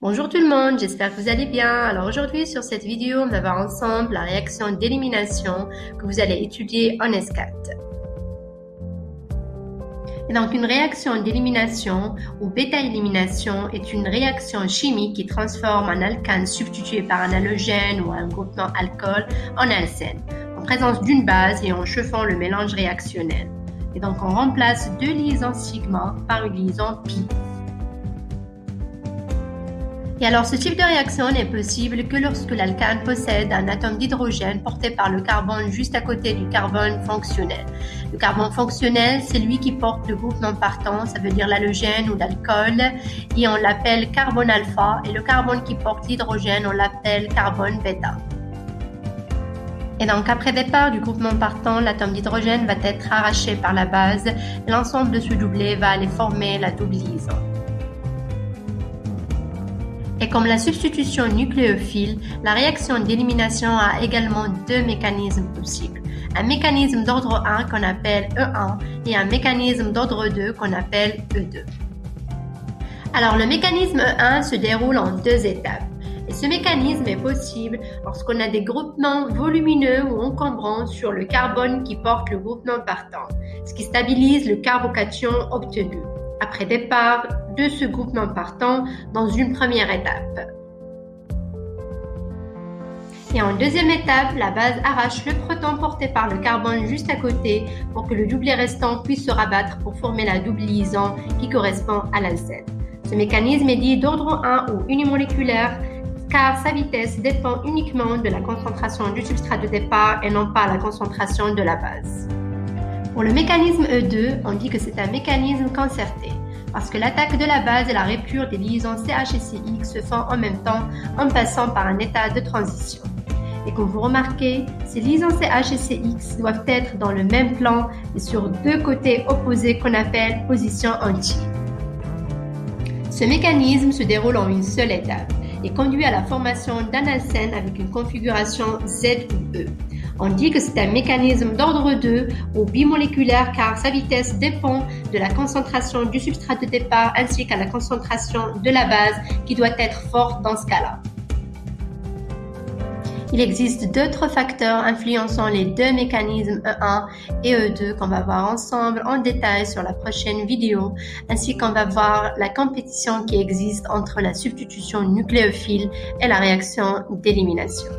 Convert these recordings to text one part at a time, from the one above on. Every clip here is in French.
Bonjour tout le monde, j'espère que vous allez bien. Alors aujourd'hui sur cette vidéo, on va voir ensemble la réaction d'élimination que vous allez étudier en S4. Et donc une réaction d'élimination ou bêta-élimination est une réaction chimique qui transforme un alcane substitué par un halogène ou un groupement alcool en alcène, en présence d'une base et en chauffant le mélange réactionnel. Et donc on remplace deux liaisons sigma par une liaison pi. Et alors, ce type de réaction n'est possible que lorsque l'alcane possède un atome d'hydrogène porté par le carbone juste à côté du carbone fonctionnel. Le carbone fonctionnel, c'est lui qui porte le groupement partant, ça veut dire l'halogène ou l'alcool, et on l'appelle carbone alpha, et le carbone qui porte l'hydrogène, on l'appelle carbone bêta. Et donc, après départ du groupement partant, l'atome d'hydrogène va être arraché par la base, et l'ensemble de ce doublet va aller former la double liaison. Et comme la substitution nucléophile, la réaction d'élimination a également deux mécanismes possibles. Un mécanisme d'ordre 1 qu'on appelle E1 et un mécanisme d'ordre 2 qu'on appelle E2. Alors le mécanisme E1 se déroule en deux étapes. Et ce mécanisme est possible lorsqu'on a des groupements volumineux ou encombrants sur le carbone qui porte le groupement partant, ce qui stabilise le carbocation obtenu après départ de ce groupement partant dans une première étape. Et en deuxième étape, la base arrache le proton porté par le carbone juste à côté pour que le doublet restant puisse se rabattre pour former la double liaison qui correspond à l'alcène. Ce mécanisme est dit d'ordre 1 ou unimoléculaire car sa vitesse dépend uniquement de la concentration du substrat de départ et non pas la concentration de la base. Pour le mécanisme E2, on dit que c'est un mécanisme concerté, parce que l'attaque de la base et la rupture des liaisons CH et CX se font en même temps en passant par un état de transition. Et comme vous remarquez, ces liaisons CH et CX doivent être dans le même plan et sur deux côtés opposés qu'on appelle position anti. Ce mécanisme se déroule en une seule étape et conduit à la formation d'un alcène avec une configuration Z ou E. On dit que c'est un mécanisme d'ordre 2 ou bimoléculaire car sa vitesse dépend de la concentration du substrat de départ ainsi qu'à la concentration de la base qui doit être forte dans ce cas-là. Il existe d'autres facteurs influençant les deux mécanismes E1 et E2 qu'on va voir ensemble en détail sur la prochaine vidéo, ainsi qu'on va voir la compétition qui existe entre la substitution nucléophile et la réaction d'élimination.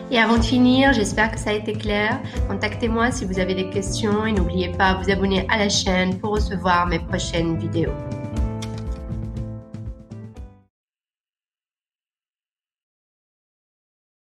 Et avant de finir, j'espère que ça a été clair. Contactez-moi si vous avez des questions et n'oubliez pas de vous abonner à la chaîne pour recevoir mes prochaines vidéos.